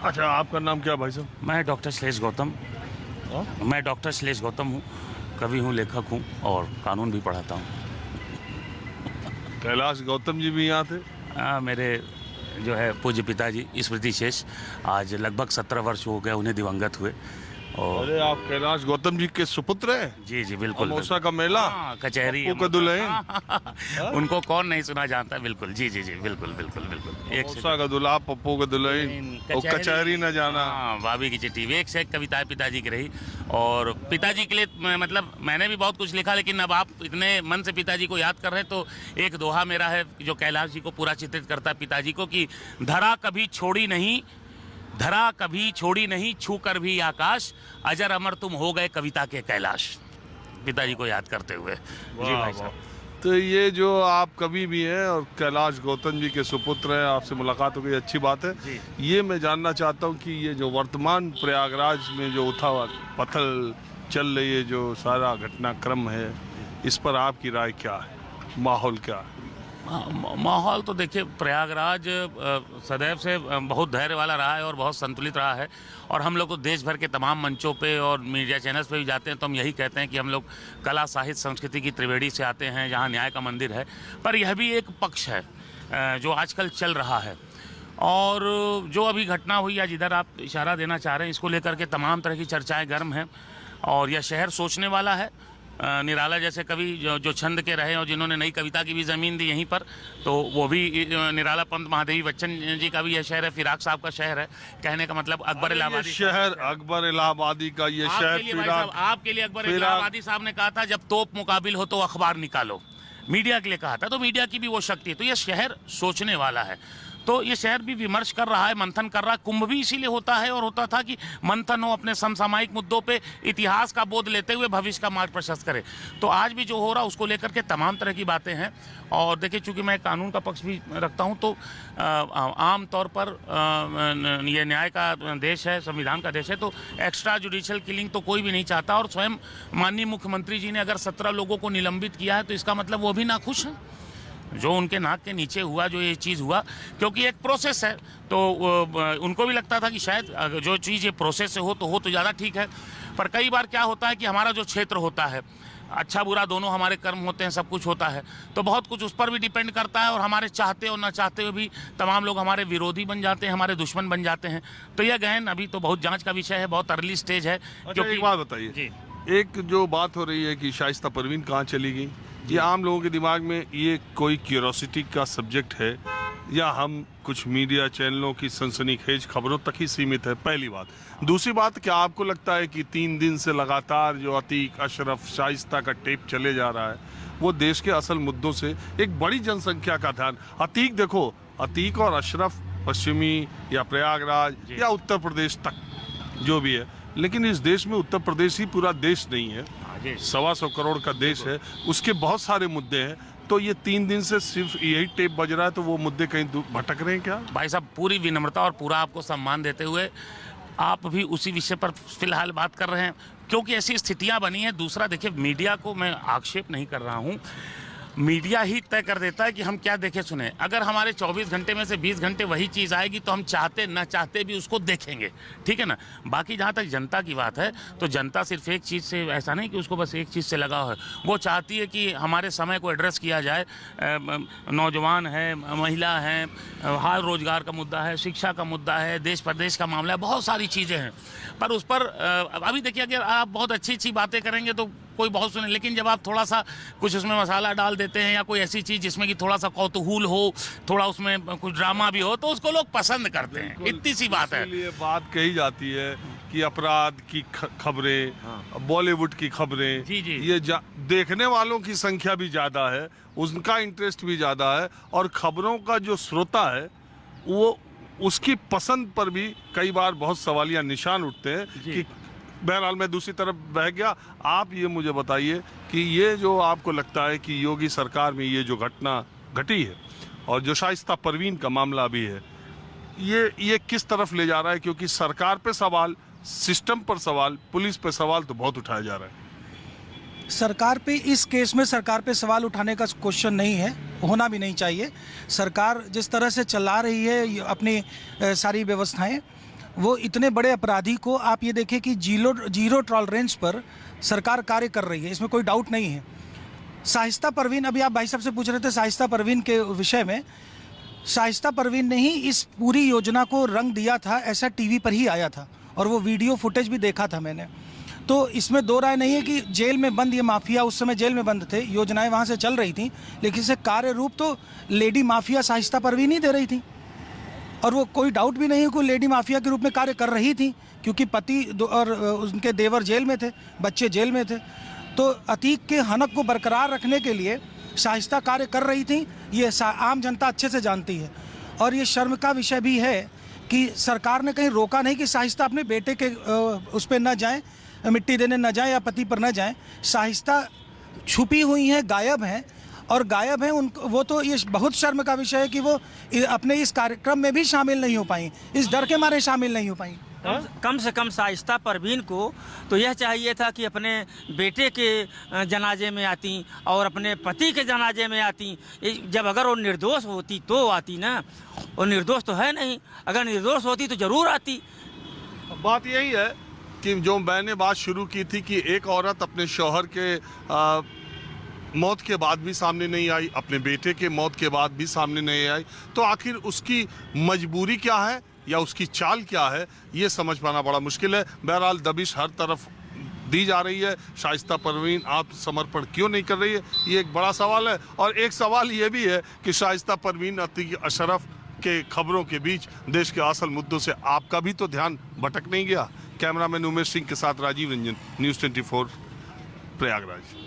अच्छा, आपका नाम क्या भाई साहब? मैं डॉक्टर श्लेष गौतम। मैं डॉक्टर श्लेष गौतम हूँ, कवि हूँ, लेखक हूँ और कानून भी पढ़ाता हूँ। कैलाश गौतम जी भी यहाँ थे? मेरे जो है पूज्य पिताजी स्मृति शेष, आज लगभग 17 वर्ष हो गए उन्हें दिवंगत हुए। और अरे, आप कैलाश गौतम जी के सुपुत्र हैं? जी जी बिल्कुल। अमोसा का मेला, कचहरी पप्पू का दुल्हन। उनको कौन नहीं सुना जानता। बिल्कुल जी जी जी बिल्कुल बिल्कुल बिल्कुल। अमोसा का दूल्हा, पप्पू का दुल्हन, और कचहरी न जाना। भाभी की चिट्ठी, एक से एक कविताएं पिताजी की रही। और पिताजी के लिए मतलब मैंने भी बहुत कुछ लिखा, लेकिन अब आप इतने मन से पिताजी को याद कर रहे हैं तो एक दोहा मेरा है जो कैलाश जी को पूरा चित्रित करता है पिताजी को, कि धरा कभी छोड़ी नहीं, धरा कभी छोड़ी नहीं, छू कर भी आकाश, अजर अमर तुम हो गए कविता के कैलाश। पिताजी को याद करते हुए। जी भाई साहब। तो ये जो आप कवि भी हैं और कैलाश गौतम जी के सुपुत्र हैं, आपसे मुलाकात हो गई, अच्छी बात है। ये मैं जानना चाहता हूँ कि ये जो वर्तमान प्रयागराज में जो उथल पथल चल रही है, जो सारा घटनाक्रम है, इस पर आपकी राय क्या है? माहौल क्या है? माहौल तो देखिए, प्रयागराज सदैव से बहुत धैर्य वाला रहा है और बहुत संतुलित रहा है। और हम लोग तो देश भर के तमाम मंचों पे और मीडिया चैनल्स पे भी जाते हैं तो हम यही कहते हैं कि हम लोग कला साहित्य संस्कृति की त्रिवेणी से आते हैं, जहां न्याय का मंदिर है। पर यह भी एक पक्ष है जो आजकल चल रहा है। और जो अभी घटना हुई या जिधर आप इशारा देना चाह रहे हैं, इसको लेकर के तमाम तरह की चर्चाएँ गर्म हैं। और यह शहर सोचने वाला है। निराला जैसे कवि जो छंद के रहे और जिन्होंने नई कविता की भी ज़मीन दी यहीं पर, तो वो भी निराला पंत महादेवी बच्चन जी का भी यह शहर है, फिराक साहब का शहर है। कहने का मतलब अकबर इलाहाबादी शहर, अकबर इलाहाबादी का ये शहर। आपके लिए अकबर इलाहाबादी साहब ने कहा था, जब तोप मुकाबिल हो तो अखबार निकालो, मीडिया के लिए कहा था। तो मीडिया की भी वो शक्ति है। तो ये शहर सोचने वाला है। तो ये शहर भी विमर्श कर रहा है, मंथन कर रहा है। कुंभ भी इसीलिए होता है और होता था कि मंथन हो, अपने समसामयिक मुद्दों पे इतिहास का बोध लेते हुए भविष्य का मार्ग प्रशस्त करे। तो आज भी जो हो रहा उसको लेकर के तमाम तरह की बातें हैं। और देखिए, चूंकि मैं कानून का पक्ष भी रखता हूं, तो आम तौर पर ये न्याय का देश है, संविधान का देश है, तो एक्स्ट्रा जुडिशियल किलिंग तो कोई भी नहीं चाहता। और स्वयं माननीय मुख्यमंत्री जी ने अगर 17 लोगों को निलंबित किया है तो इसका मतलब वो भी नाखुश हैं जो उनके नाक के नीचे हुआ, जो ये चीज़ हुआ। क्योंकि एक प्रोसेस है, तो उनको भी लगता था कि शायद जो चीज़ ये प्रोसेस से हो तो ज़्यादा ठीक है। पर कई बार क्या होता है कि हमारा जो क्षेत्र होता है, अच्छा बुरा दोनों हमारे कर्म होते हैं, सब कुछ होता है, तो बहुत कुछ उस पर भी डिपेंड करता है। और हमारे चाहते और ना चाहते हुए भी तमाम लोग हमारे विरोधी बन जाते हैं, हमारे दुश्मन बन जाते हैं। तो यह गहन अभी तो बहुत जाँच का विषय है, बहुत अर्ली स्टेज है। क्योंकि एक बात बताइए, एक जो बात हो रही है कि शाइस्ता परवीन कहाँ चली गई, ये आम लोगों के दिमाग में ये कोई क्यूरोसिटी का सब्जेक्ट है या हम कुछ मीडिया चैनलों की सनसनीखेज खबरों तक ही सीमित है? पहली बात। दूसरी बात, क्या आपको लगता है कि 3 दिन से लगातार जो अतीक, अशरफ, शाइस्ता का टेप चले जा रहा है, वो देश के असल मुद्दों से एक बड़ी जनसंख्या का ध्यान? अतीक देखो, अतीक और अशरफ पश्चिमी या प्रयागराज या उत्तर प्रदेश तक जो भी है, लेकिन इस देश में उत्तर प्रदेश ही पूरा देश नहीं है, 125 करोड़ का देश है, उसके बहुत सारे मुद्दे हैं। तो ये 3 दिन से सिर्फ यही टेप बज रहा है, तो वो मुद्दे कहीं भटक रहे हैं क्या? भाई साहब, पूरी विनम्रता और पूरा आपको सम्मान देते हुए, आप भी उसी विषय पर फिलहाल बात कर रहे हैं क्योंकि ऐसी स्थितियां बनी हैं। दूसरा देखिए, मीडिया को मैं आक्षेप नहीं कर रहा हूं, मीडिया ही तय कर देता है कि हम क्या देखें सुने। अगर हमारे 24 घंटे में से 20 घंटे वही चीज़ आएगी तो हम चाहते न चाहते भी उसको देखेंगे, ठीक है ना। बाकी जहाँ तक जनता की बात है, तो जनता सिर्फ एक चीज़ से, ऐसा नहीं कि उसको बस एक चीज़ से लगाव है, वो चाहती है कि हमारे समय को एड्रेस किया जाए। नौजवान है, महिला हैं, हाल रोजगार का मुद्दा है, शिक्षा का मुद्दा है, देश प्रदेश का मामला है, बहुत सारी चीज़ें हैं। पर उस पर अभी देखिए, अगर आप बहुत अच्छी अच्छी बातें करेंगे तो कोई बहुत सुने, लेकिन जब आप थोड़ा सा कुछ उसमें मसाला डाल देते हैं या कोई ऐसी चीज़ जिसमें कि थोड़ा सा कौतूहल हो, थोड़ा उसमें कुछ ड्रामा भी हो, तो उसको लोग पसंद करते हैं। इतनी सी बात है। ये बात कही जाती है कि अपराध की खबरें, बॉलीवुड की खबरें, ये देखने वालों की संख्या भी ज़्यादा है, उनका इंटरेस्ट भी ज़्यादा है, और खबरों का जो श्रोता है वो उसकी पसंद पर भी कई बार बहुत सवालिया निशान उठते हैं कि बहरहाल मैं दूसरी तरफ बह गया। आप ये मुझे बताइए कि ये जो आपको लगता है कि योगी सरकार में ये जो घटना घटी है और जो शाइस्ता परवीन का मामला भी है, ये किस तरफ ले जा रहा है? क्योंकि सरकार पे सवाल, सिस्टम पर सवाल, पुलिस पे सवाल तो बहुत उठाया जा रहा है। सरकार पे, इस केस में सरकार पे सवाल उठाने का क्वेश्चन नहीं है, होना भी नहीं चाहिए। सरकार जिस तरह से चला रही है अपनी सारी व्यवस्थाएं, वो इतने बड़े अपराधी को आप ये देखिए कि जीरो टॉलरेंस पर सरकार कार्य कर रही है, इसमें कोई डाउट नहीं है। शाइस्ता परवीन, अभी आप भाई साहब से पूछ रहे थे शाइस्ता परवीन के विषय में, शाइस्ता परवीन ने ही इस पूरी योजना को रंग दिया था, ऐसा टीवी पर ही आया था और वो वीडियो फुटेज भी देखा था मैंने। तो इसमें दो राय नहीं है कि जेल में बंद ये माफिया, उस समय जेल में बंद थे, योजनाएं वहाँ से चल रही थी, लेकिन इसे कार्य रूप तो लेडी माफिया शाइस्ता परवीन ही दे रही थी। और वो कोई डाउट भी नहीं है कि लेडी माफिया के रूप में कार्य कर रही थी, क्योंकि पति और उनके देवर जेल में थे, बच्चे जेल में थे। तो अतीक के हनक को बरकरार रखने के लिए शाइस्ता कार्य कर रही थी, ये आम जनता अच्छे से जानती है। और ये शर्म का विषय भी है कि सरकार ने कहीं रोका नहीं कि शाइस्ता अपने बेटे के उस पर न जाएँ, मिट्टी देने न जाएँ या पति पर न जाएँ। शाइस्ता छुपी हुई हैं, गायब हैं, और गायब हैं उनको। वो तो ये बहुत शर्म का विषय है कि वो अपने इस कार्यक्रम में भी शामिल नहीं हो पाई, इस डर के मारे शामिल नहीं हो पाई। कम से कम शाइस्ता परवीन को तो यह चाहिए था कि अपने बेटे के जनाजे में आती और अपने पति के जनाजे में आती। जब अगर वो निर्दोष होती तो आती ना, वो निर्दोष तो है नहीं, अगर निर्दोष होती तो जरूर आती। बात यही है कि जो मैंने बात शुरू की थी कि एक औरत अपने शौहर के मौत के बाद भी सामने नहीं आई, अपने बेटे के मौत के बाद भी सामने नहीं आई, तो आखिर उसकी मजबूरी क्या है या उसकी चाल क्या है, ये समझ पाना बड़ा मुश्किल है। बहरहाल दबिश हर तरफ दी जा रही है। शाइस्ता परवीन आत्मसमर्पण क्यों नहीं कर रही है, ये एक बड़ा सवाल है। और एक सवाल ये भी है कि शाइस्ता परवीन अतीक अशरफ के खबरों के बीच देश के असल मुद्दों से आपका भी तो ध्यान भटक नहीं गया। कैमरामैन उमेश सिंह के साथ राजीव रंजन, न्यूज़ 24 प्रयागराज।